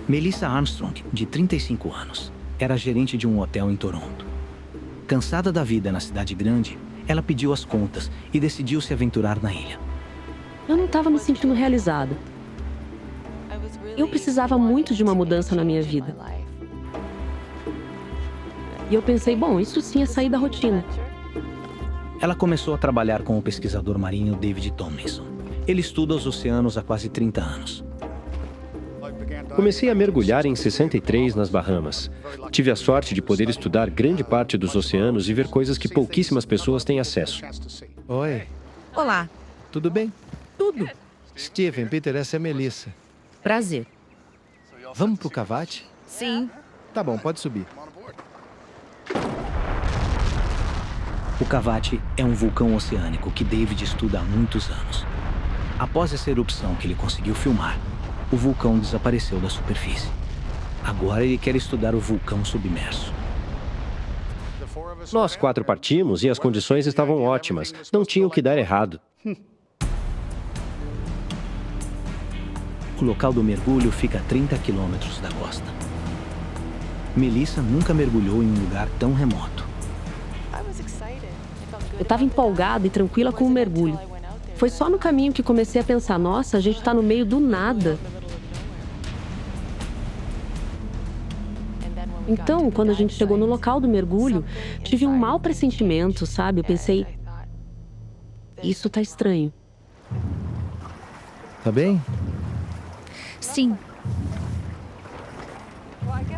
Melissa Armstrong, de 35 anos, era gerente de um hotel em Toronto. Cansada da vida na cidade grande, ela pediu as contas e decidiu se aventurar na ilha. Eu não estava me sentindo realizada. Eu precisava muito de uma mudança na minha vida. E eu pensei, bom, isso sim é sair da rotina. Ela começou a trabalhar com o pesquisador marinho David Tomlinson. Ele estuda os oceanos há quase 30 anos. Comecei a mergulhar em 63 nas Bahamas. Tive a sorte de poder estudar grande parte dos oceanos e ver coisas que pouquíssimas pessoas têm acesso. Oi, Olá, tudo bem? tudo. Stephen, Peter, essa é a Melissa. Prazer. Vamos pro cavate? Sim. Tá bom, pode subir. O Cavate é um vulcão oceânico que David estuda há muitos anos. Após essa erupção que ele conseguiu filmar, o vulcão desapareceu da superfície. Agora ele quer estudar o vulcão submerso. Nós 4 partimos e as condições estavam ótimas. Não tinha o que dar errado. O local do mergulho fica a 30 quilômetros da costa. Melissa nunca mergulhou em um lugar tão remoto. Eu estava empolgada e tranquila com o mergulho. Foi só no caminho que comecei a pensar, nossa, a gente está no meio do nada. Então, quando a gente chegou no local do mergulho, tive um mau pressentimento, sabe? Eu pensei, isso tá estranho. Tá bem? Sim.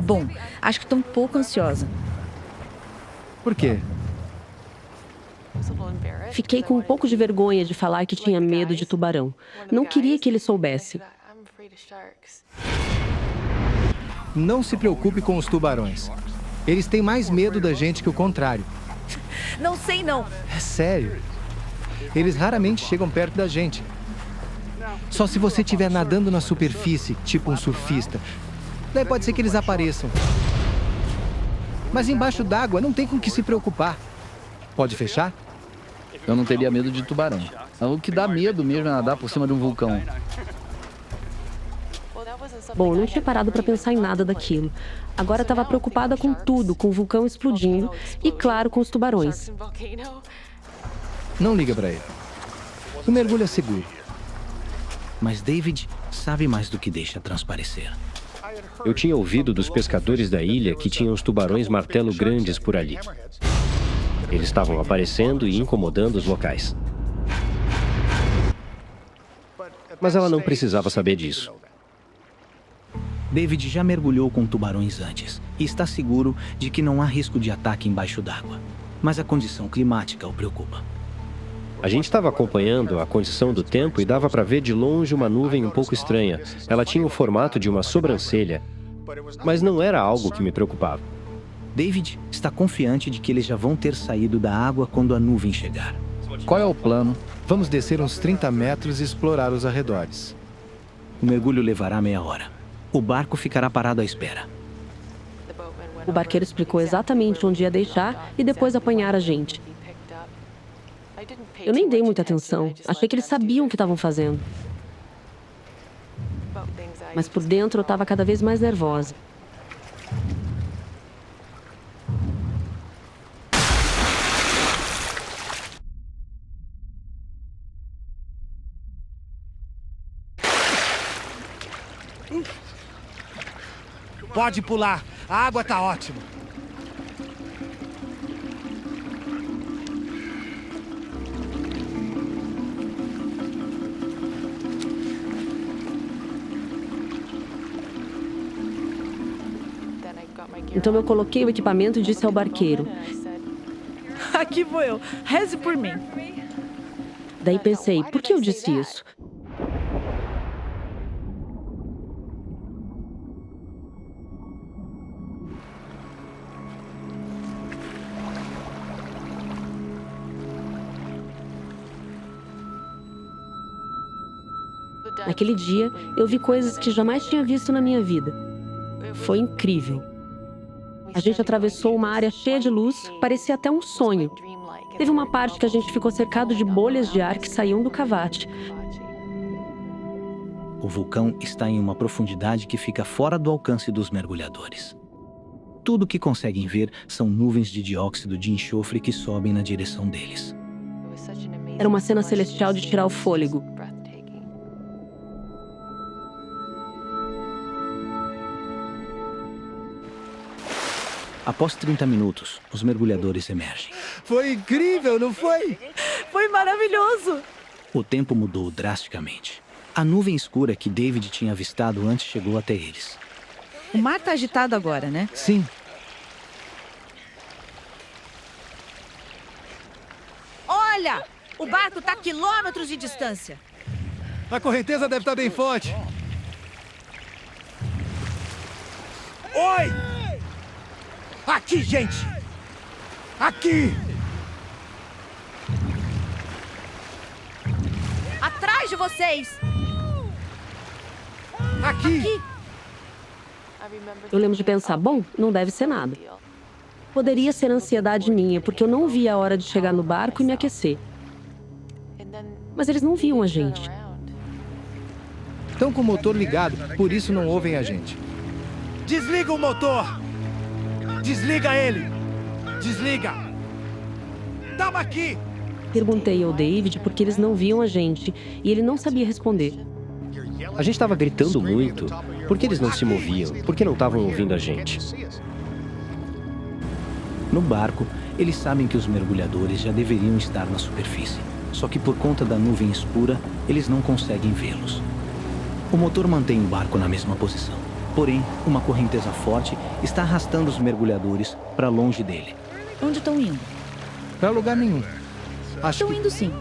Bom, acho que estou um pouco ansiosa. Por quê? Fiquei com um pouco de vergonha de falar que tinha medo de tubarão. Não queria que ele soubesse. Não se preocupe com os tubarões. Eles têm mais medo da gente que o contrário. Não sei, não. É sério. Eles raramente chegam perto da gente. Só se você estiver nadando na superfície, tipo um surfista. Daí pode ser que eles apareçam. Mas embaixo d'água não tem com que se preocupar. Pode fechar? Eu não teria medo de tubarão. O que dá medo mesmo é nadar por cima de um vulcão. Bom, eu não tinha parado para pensar em nada daquilo. Agora estava preocupada com tudo, com o vulcão explodindo e, claro, com os tubarões. Não liga pra ele. O mergulho é seguro. Mas David sabe mais do que deixa transparecer. Eu tinha ouvido dos pescadores da ilha que tinham os tubarões martelo grandes por ali. Eles estavam aparecendo e incomodando os locais. Mas ela não precisava saber disso. David já mergulhou com tubarões antes e está seguro de que não há risco de ataque embaixo d'água. Mas a condição climática o preocupa. A gente estava acompanhando a condição do tempo e dava para ver de longe uma nuvem um pouco estranha. Ela tinha o formato de uma sobrancelha, mas não era algo que me preocupava. David está confiante de que eles já vão ter saído da água quando a nuvem chegar. Qual é o plano? Vamos descer uns 30 metros e explorar os arredores. O mergulho levará meia hora. O barco ficará parado à espera. O barqueiro explicou exatamente onde ia deixar e depois apanhar a gente. Eu nem dei muita atenção. Achei que eles sabiam o que estavam fazendo. Mas por dentro eu estava cada vez mais nervosa. Pode pular. A água tá ótima. Então eu coloquei o equipamento e disse ao barqueiro. Aqui vou eu. Reze por mim. Daí pensei, por que eu disse isso? Naquele dia, eu vi coisas que jamais tinha visto na minha vida. Foi incrível. A gente atravessou uma área cheia de luz, parecia até um sonho. Teve uma parte que a gente ficou cercado de bolhas de ar que saíam do cavate. O vulcão está em uma profundidade que fica fora do alcance dos mergulhadores. Tudo o que conseguem ver são nuvens de dióxido de enxofre que sobem na direção deles. Era uma cena celestial de tirar o fôlego. Após 30 minutos, os mergulhadores emergem. Foi incrível, não foi? Foi maravilhoso. O tempo mudou drasticamente. A nuvem escura que David tinha avistado antes chegou até eles. O mar tá agitado agora, né? Sim. Olha! O barco tá a quilômetros de distância. A correnteza deve estar bem forte. Oi! Aqui, gente! Aqui! Atrás de vocês! Aqui! Eu lembro de pensar, bom, não deve ser nada. Poderia ser ansiedade minha, porque eu não via a hora de chegar no barco e me aquecer. Mas eles não viam a gente. Estão com o motor ligado, por isso não ouvem a gente. Desliga o motor! Desliga ele! Desliga! Tamo aqui! Perguntei ao David porque eles não viam a gente e ele não sabia responder. A gente estava gritando muito. Por que eles não se moviam? Por que não estavam ouvindo a gente? No barco, eles sabem que os mergulhadores já deveriam estar na superfície. Só que por conta da nuvem escura, eles não conseguem vê-los. O motor mantém o barco na mesma posição. Porém, uma correnteza forte está arrastando os mergulhadores para longe dele. Onde estão indo? Pra lugar nenhum. Acho Estão que indo sim.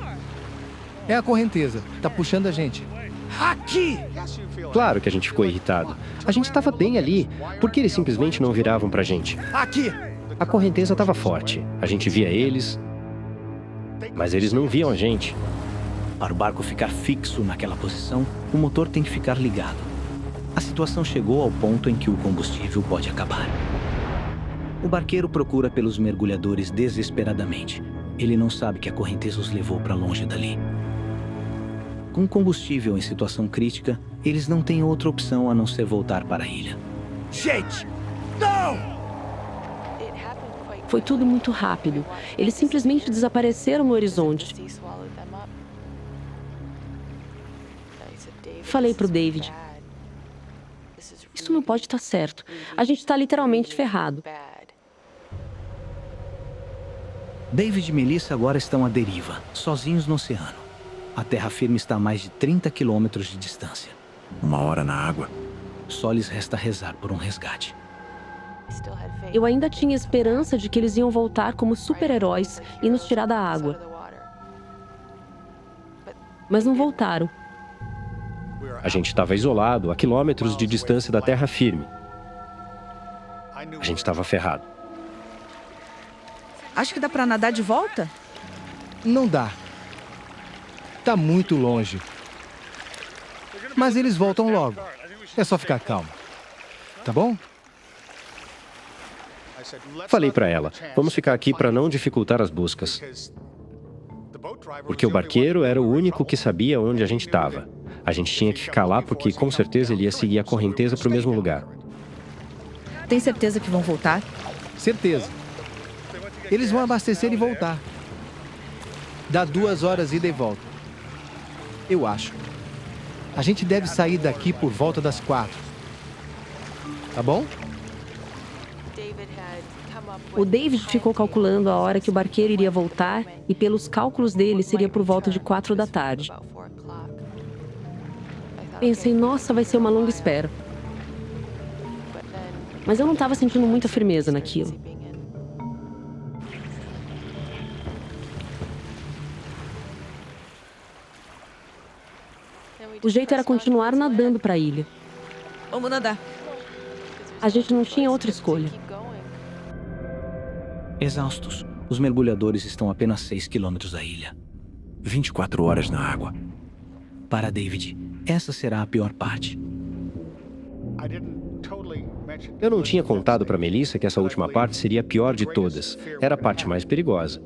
é a correnteza. Tá puxando a gente. Aqui! Claro que a gente ficou irritado. A gente estava bem ali. Por que eles simplesmente não viravam pra gente? Aqui! A correnteza estava forte. A gente via eles, mas eles não viam a gente. Para o barco ficar fixo naquela posição, o motor tem que ficar ligado. A situação chegou ao ponto em que o combustível pode acabar. O barqueiro procura pelos mergulhadores desesperadamente. Ele não sabe que a correnteza os levou para longe dali. Com combustível em situação crítica, eles não têm outra opção a não ser voltar para a ilha. Gente! Não! Foi tudo muito rápido. Eles simplesmente desapareceram no horizonte. Falei pro David, isso não pode estar certo. A gente está literalmente ferrado. David e Melissa agora estão à deriva, sozinhos no oceano. A terra firme está a mais de 30 quilômetros de distância. 1 hora na água. Só lhes resta rezar por um resgate. Eu ainda tinha esperança de que eles iam voltar como super-heróis e nos tirar da água. Mas não voltaram. A gente estava isolado, a quilômetros de distância da terra firme. A gente estava ferrado. Acho que dá pra nadar de volta? Não dá. Tá muito longe. Mas eles voltam logo. É só ficar calmo. Tá bom? Falei para ela, vamos ficar aqui para não dificultar as buscas. Porque o barqueiro era o único que sabia onde a gente estava. A gente tinha que ficar lá porque com certeza ele ia seguir a correnteza para o mesmo lugar. Tem certeza que vão voltar? Certeza. Eles vão abastecer e voltar. Dá 2 horas ida e volta. Eu acho. A gente deve sair daqui por volta das 4. Tá bom? O David ficou calculando a hora que o barqueiro iria voltar e, pelos cálculos dele, seria por volta de 4 da tarde. Pensei, nossa, vai ser uma longa espera. Mas eu não estava sentindo muita firmeza naquilo. O jeito era continuar nadando para a ilha. Vamos nadar. A gente não tinha outra escolha. Exaustos, os mergulhadores estão a apenas 6 quilômetros da ilha. 24 horas na água. Para David, essa será a pior parte. Eu não tinha contado para Melissa que essa última parte seria a pior de todas. Era a parte mais perigosa.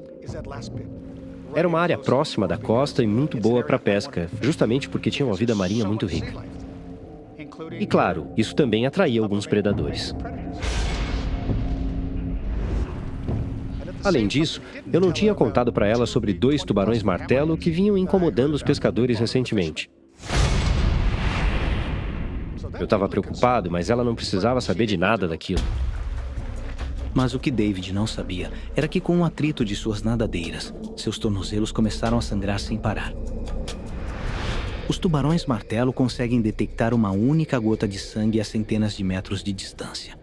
Era uma área próxima da costa e muito boa para pesca, justamente porque tinha uma vida marinha muito rica. E claro, isso também atraía alguns predadores. Além disso, eu não tinha contado para ela sobre 2 tubarões-martelo que vinham incomodando os pescadores recentemente. Eu estava preocupado, mas ela não precisava saber de nada daquilo. Mas o que David não sabia era que com o atrito de suas nadadeiras, seus tornozelos começaram a sangrar sem parar. Os tubarões-martelo conseguem detectar uma única gota de sangue a centenas de metros de distância.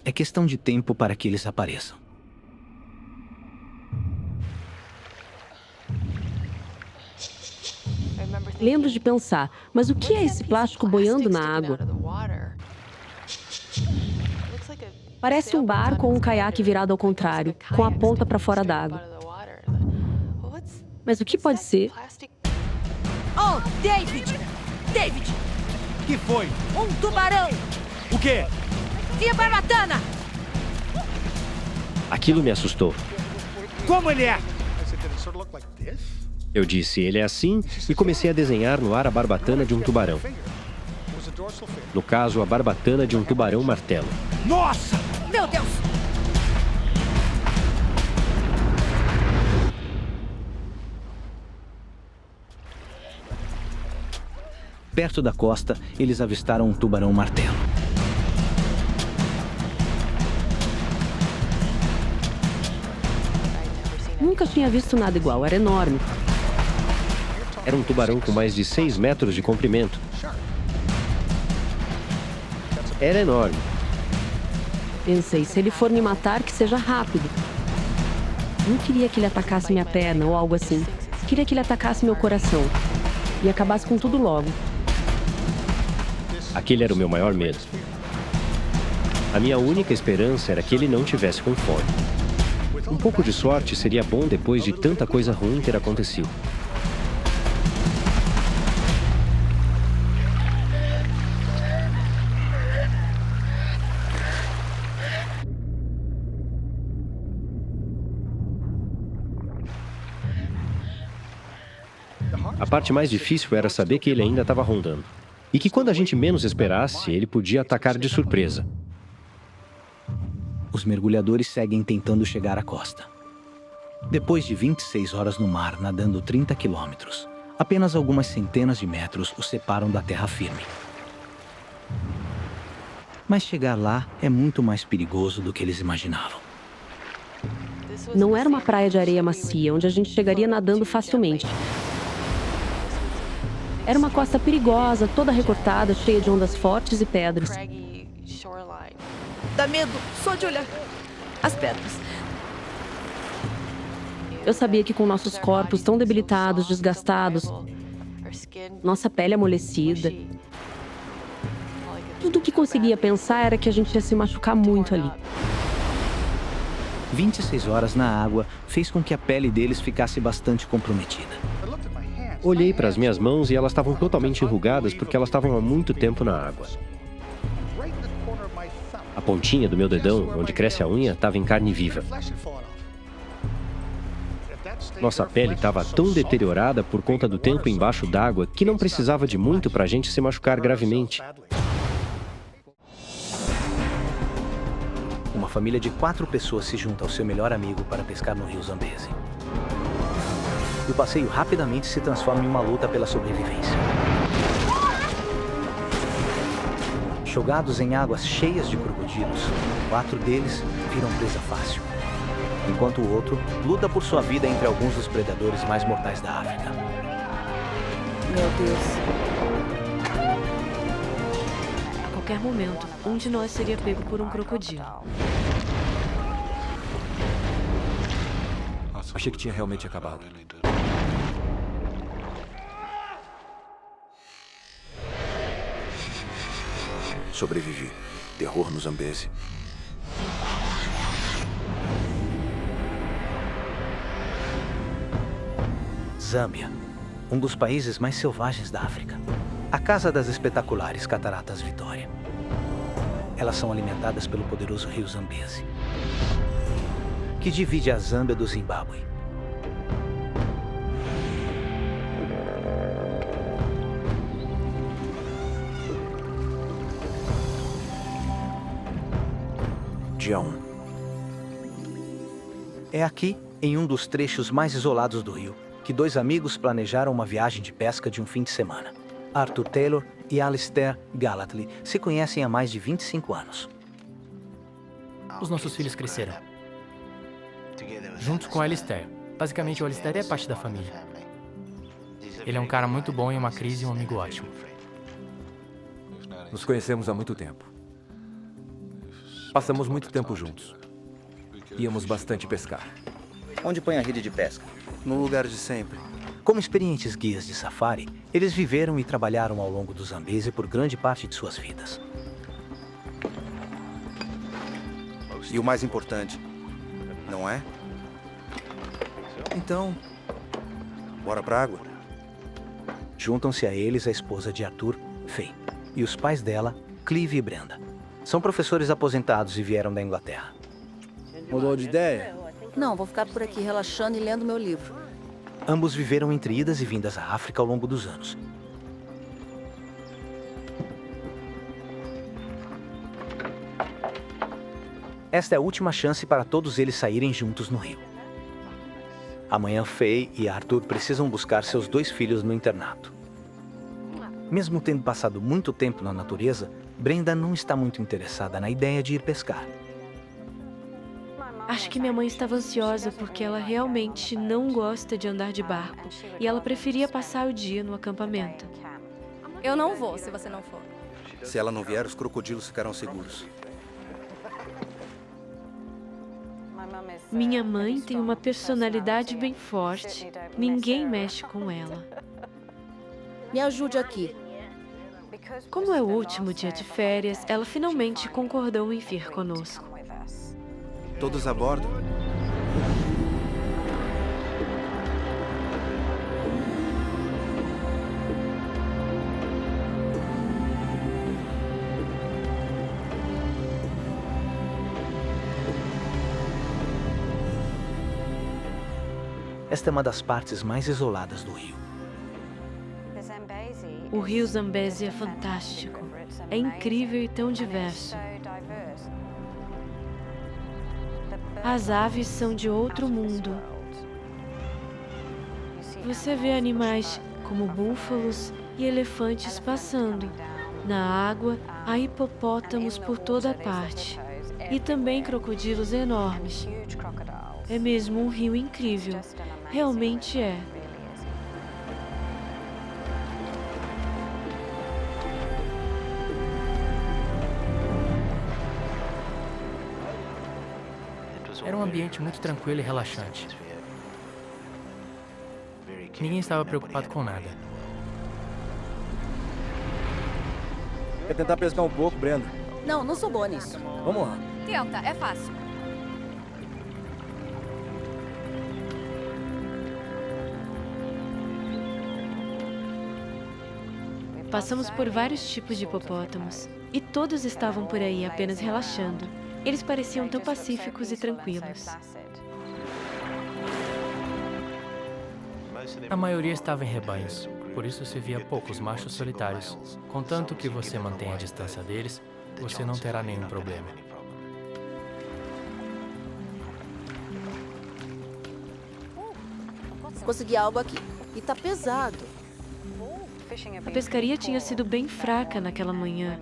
É questão de tempo para que eles apareçam. Lembro de pensar, mas o que é esse plástico boiando na água? Parece um barco ou um caiaque virado ao contrário, com a ponta para fora d'água. Mas o que pode ser? Oh, David! David! Que foi? Um tubarão! O quê? Via barbatana! Aquilo me assustou. Como ele é? Eu disse, ele é assim, e comecei a desenhar no ar a barbatana de um tubarão. No caso, a barbatana de um tubarão-martelo. Nossa! Meu Deus! Perto da costa, eles avistaram um tubarão-martelo. Nunca tinha visto nada igual, era enorme. Era um tubarão com mais de 6 metros de comprimento. Era enorme. Pensei, se ele for me matar, que seja rápido. Não queria que ele atacasse minha perna ou algo assim. Queria que ele atacasse meu coração. E acabasse com tudo logo. Aquele era o meu maior medo. A minha única esperança era que ele não tivesse com fome. Um pouco de sorte seria bom depois de tanta coisa ruim ter acontecido. A parte mais difícil era saber que ele ainda estava rondando. E que quando a gente menos esperasse, ele podia atacar de surpresa. Os mergulhadores seguem tentando chegar à costa. Depois de 26 horas no mar, nadando 30 quilômetros, apenas algumas centenas de metros os separam da terra firme. Mas chegar lá é muito mais perigoso do que eles imaginavam. Não era uma praia de areia macia, onde a gente chegaria nadando facilmente. Era uma costa perigosa, toda recortada, cheia de ondas fortes e pedras. Dá medo só de olhar as pedras. Eu sabia que com nossos corpos tão debilitados, desgastados, nossa pele amolecida, tudo o que conseguia pensar era que a gente ia se machucar muito ali. 26 horas na água fez com que a pele deles ficasse bastante comprometida. Olhei para as minhas mãos e elas estavam totalmente enrugadas porque elas estavam há muito tempo na água. A pontinha do meu dedão, onde cresce a unha, estava em carne viva. Nossa pele estava tão deteriorada por conta do tempo embaixo d'água que não precisava de muito para a gente se machucar gravemente. Uma família de 4 pessoas se junta ao seu melhor amigo para pescar no rio Zambezi. E o passeio rapidamente se transforma em uma luta pela sobrevivência. Jogados em águas cheias de crocodilos, 4 deles viram presa fácil, enquanto o outro luta por sua vida entre alguns dos predadores mais mortais da África. Meu Deus. A qualquer momento, um de nós seria pego por um crocodilo. Achei que tinha realmente acabado. Sobrevivi. Terror no Zambezi. Zâmbia, um dos países mais selvagens da África. A casa das espetaculares Cataratas Vitória. Elas são alimentadas pelo poderoso rio Zambezi, que divide a Zâmbia do Zimbábue. Dia 1. É aqui, em um dos trechos mais isolados do rio, que dois amigos planejaram uma viagem de pesca de um fim de semana. Arthur Taylor e Alistair Gallatley se conhecem há mais de 25 anos. Os nossos filhos cresceram juntos com o Alistair. Basicamente, o Alistair é parte da família. Ele é um cara muito bom em uma crise e um amigo ótimo. Nos conhecemos há muito tempo. Passamos muito tempo juntos. Íamos bastante pescar. Onde põe a rede de pesca? No lugar de sempre. Como experientes guias de safari, eles viveram e trabalharam ao longo do Zambeze por grande parte de suas vidas. E o mais importante, não é? Então, bora pra água? Juntam-se a eles a esposa de Arthur, Faye, e os pais dela, Clive e Brenda. São professores aposentados e vieram da Inglaterra. Mudou de ideia? Não, vou ficar por aqui relaxando e lendo meu livro. Ambos viveram entre idas e vindas à África ao longo dos anos. Esta é a última chance para todos eles saírem juntos no rio. Amanhã, Faye e Arthur precisam buscar seus dois filhos no internato. Mesmo tendo passado muito tempo na natureza, Brenda não está muito interessada na ideia de ir pescar. Acho que minha mãe estava ansiosa porque ela realmente não gosta de andar de barco e ela preferia passar o dia no acampamento. Eu não vou, se você não for. Se ela não vier, os crocodilos ficarão seguros. Minha mãe tem uma personalidade bem forte. Ninguém mexe com ela. Me ajude aqui. Como é o último dia de férias, ela finalmente concordou em vir conosco. Todos a bordo? Esta é uma das partes mais isoladas do rio. O rio Zambeze é fantástico. É incrível e tão diverso. As aves são de outro mundo. Você vê animais como búfalos e elefantes passando. Na água, há hipopótamos por toda parte. E também crocodilos enormes. É mesmo um rio incrível. Realmente é. Era um ambiente muito tranquilo e relaxante. Ninguém estava preocupado com nada. Quer tentar pescar um pouco, Brenda? Não, não sou boa nisso. Vamos lá. Tenta, é fácil. Passamos por vários tipos de hipopótamos. E todos estavam por aí apenas relaxando. Eles pareciam tão pacíficos e tranquilos. A maioria estava em rebanhos, por isso se via poucos machos solitários. Contanto que você mantenha a distância deles, você não terá nenhum problema. Consegui algo aqui. E tá pesado. A pescaria tinha sido bem fraca naquela manhã.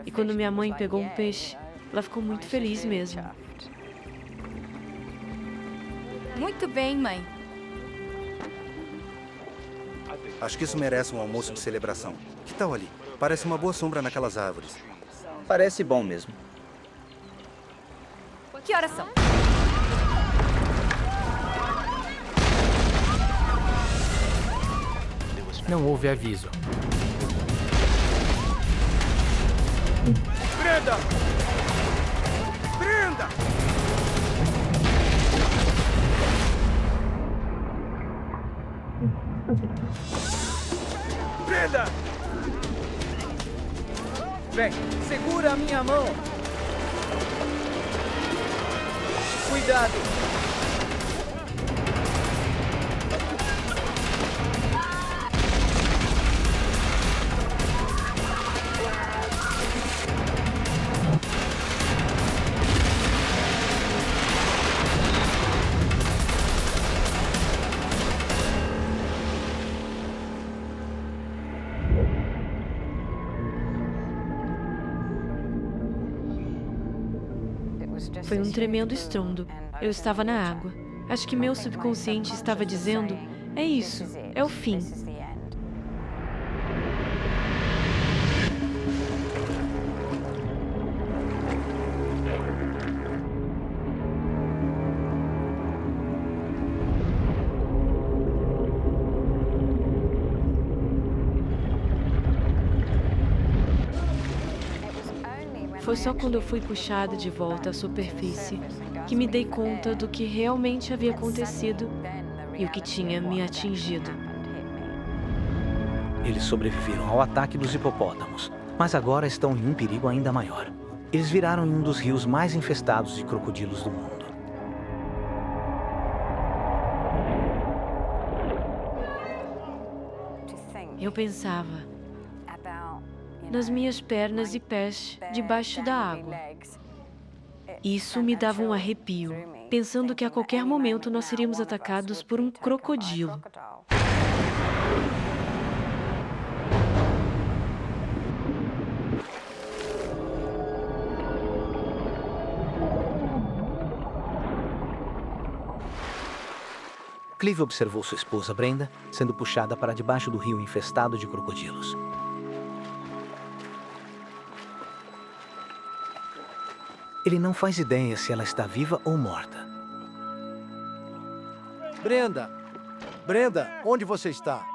E quando minha mãe pegou um peixe, ela ficou muito feliz mesmo. Muito bem, mãe. Acho que isso merece um almoço de celebração. Que tal ali? Parece uma boa sombra naquelas árvores. Parece bom mesmo. Que horas são? Não houve aviso. Brenda! Brenda! Brenda! Vem, segura a minha mão. Cuidado. Foi um tremendo estrondo. Eu estava na água. Acho que meu subconsciente estava dizendo: é isso, é o fim. Foi só quando eu fui puxada de volta à superfície que me dei conta do que realmente havia acontecido e o que tinha me atingido. Eles sobreviveram ao ataque dos hipopótamos, mas agora estão em um perigo ainda maior. Eles viraram em um dos rios mais infestados de crocodilos do mundo. Eu pensava nas minhas pernas e pés debaixo da água. Isso me dava um arrepio, pensando que a qualquer momento nós seríamos atacados por um crocodilo. Clive observou sua esposa Brenda sendo puxada para debaixo do rio infestado de crocodilos. Ele não faz ideia se ela está viva ou morta. Brenda! Brenda, onde você está?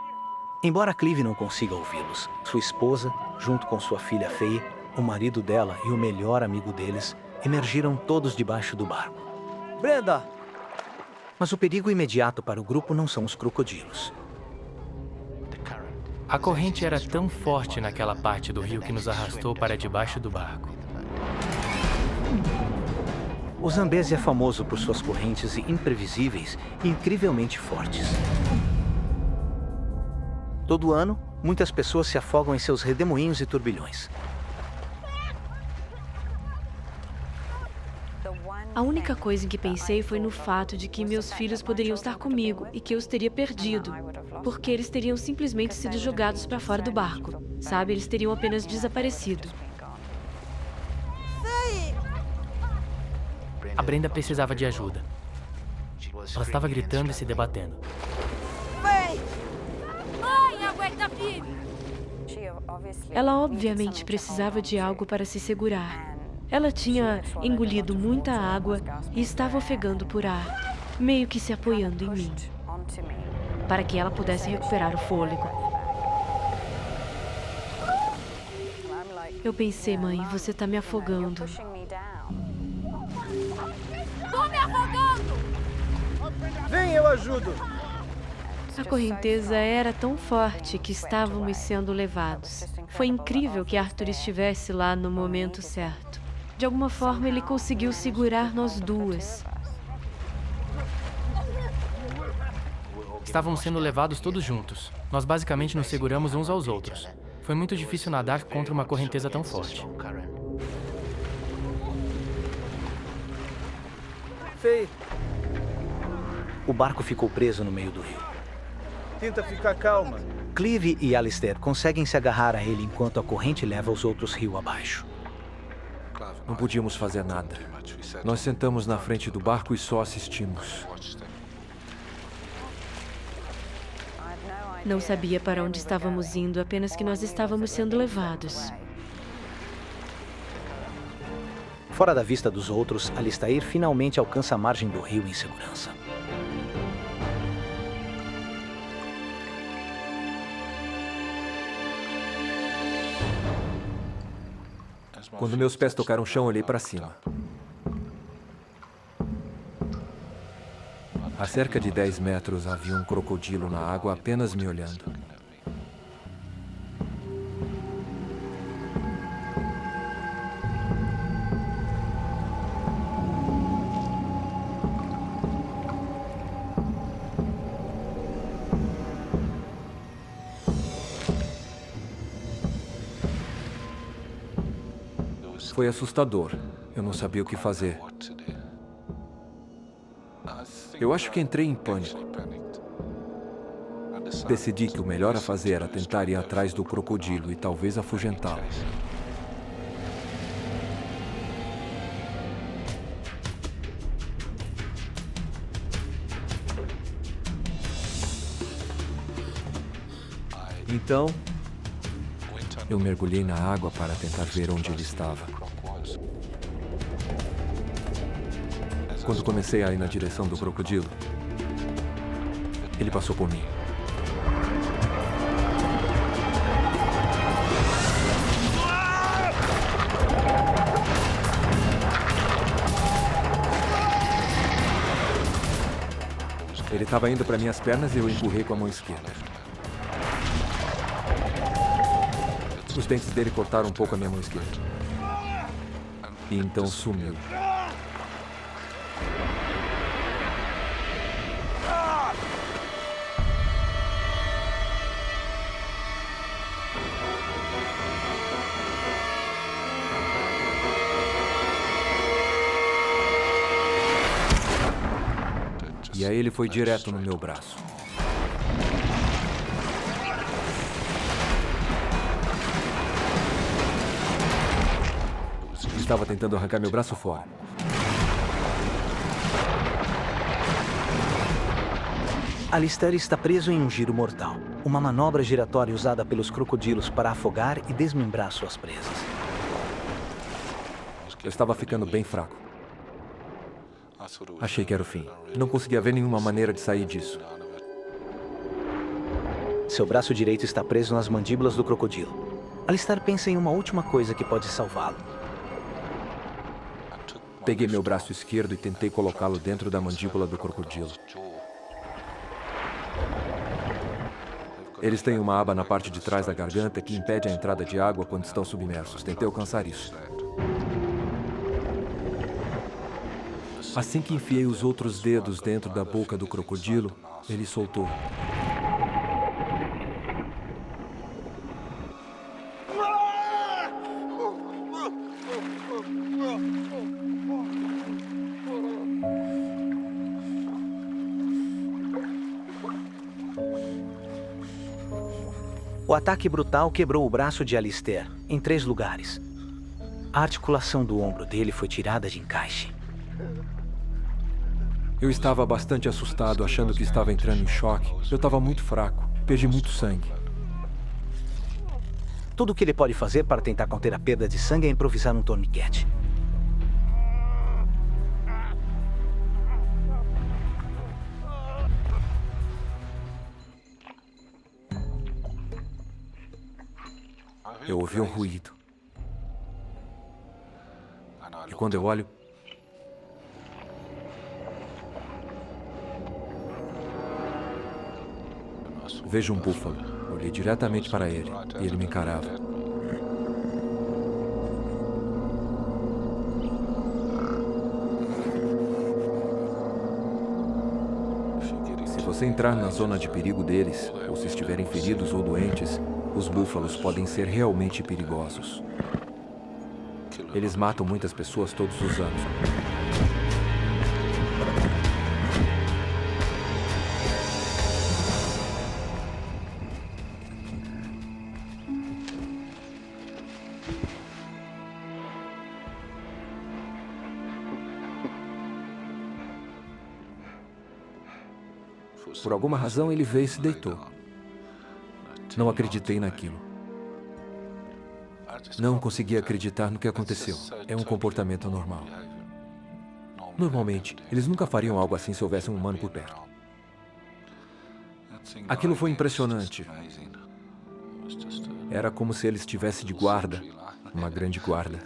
Embora Clive não consiga ouvi-los, sua esposa, junto com sua filha Faye, o marido dela e o melhor amigo deles, emergiram todos debaixo do barco. Brenda! Mas o perigo imediato para o grupo não são os crocodilos. A corrente era tão forte naquela parte do rio que nos arrastou para debaixo do barco. O Zambezi é famoso por suas correntes imprevisíveis e incrivelmente fortes. Todo ano, muitas pessoas se afogam em seus redemoinhos e turbilhões. A única coisa em que pensei foi no fato de que meus filhos poderiam estar comigo e que eu os teria perdido, porque eles teriam simplesmente sido jogados para fora do barco. Sabe, eles teriam apenas desaparecido. A Brenda precisava de ajuda. Ela estava gritando e se debatendo. Mãe, aguenta firme! Ela obviamente precisava de algo para se segurar. Ela tinha engolido muita água e estava ofegando por ar, meio que se apoiando em mim, para que ela pudesse recuperar o fôlego. Eu pensei, mãe, você está me afogando. Tô me afogando! Vem, eu ajudo! A correnteza era tão forte que estávamos sendo levados. Foi incrível que Arthur estivesse lá no momento certo. De alguma forma, ele conseguiu segurar nós duas. Estávamos sendo levados todos juntos. Nós basicamente nos seguramos uns aos outros. Foi muito difícil nadar contra uma correnteza tão forte. Faye, O barco ficou preso no meio do rio. tenta ficar calma. Clive e Alistair conseguem se agarrar a ele enquanto a corrente leva os outros rio abaixo. Não podíamos fazer nada. Nós sentamos na frente do barco e só assistimos. Não sabia para onde estávamos indo, apenas que nós estávamos sendo levados. Fora da vista dos outros, Alistair finalmente alcança a margem do rio em segurança. Quando meus pés tocaram o chão, olhei para cima. A cerca de 10 metros havia um crocodilo na água apenas me olhando. Foi assustador. Eu não sabia o que fazer. Eu acho que entrei em pânico. Decidi que o melhor a fazer era tentar ir atrás do crocodilo e talvez afugentá-lo. Então, eu mergulhei na água para tentar ver onde ele estava. Quando comecei a ir na direção do crocodilo, ele passou por mim. Ele estava indo para minhas pernas e eu empurrei com a mão esquerda. Os dentes dele cortaram um pouco a minha mão esquerda. E então sumiu. E aí ele foi direto no meu braço. Estava tentando arrancar meu braço fora. Alistair está preso em um giro mortal, uma manobra giratória usada pelos crocodilos para afogar e desmembrar suas presas. Eu estava ficando bem fraco. Achei que era o fim. Não conseguia ver nenhuma maneira de sair disso. Seu braço direito está preso nas mandíbulas do crocodilo. Alistair pensa em uma última coisa que pode salvá-lo. Peguei meu braço esquerdo e tentei colocá-lo dentro da mandíbula do crocodilo. Eles têm uma aba na parte de trás da garganta que impede a entrada de água quando estão submersos. Tentei alcançar isso. Assim que enfiei os outros dedos dentro da boca do crocodilo, ele soltou. O ataque brutal quebrou o braço de Alistair em 3 lugares. A articulação do ombro dele foi tirada de encaixe. Eu estava bastante assustado, achando que estava entrando em choque. Eu estava muito fraco, perdi muito sangue. Tudo o que ele pode fazer para tentar conter a perda de sangue é improvisar um torniquete. Eu ouvi um ruído. E quando eu olho, vejo um búfalo. Olhei diretamente para ele e ele me encarava. Se você entrar na zona de perigo deles, ou se estiverem feridos ou doentes, os búfalos podem ser realmente perigosos. Eles matam muitas pessoas todos os anos. Por alguma razão, ele veio e se deitou. Não acreditei naquilo. Não consegui acreditar no que aconteceu. É um comportamento normal. Normalmente, eles nunca fariam algo assim se houvesse um humano por perto. Aquilo foi impressionante. Era como se ele estivesse de guarda, uma grande guarda.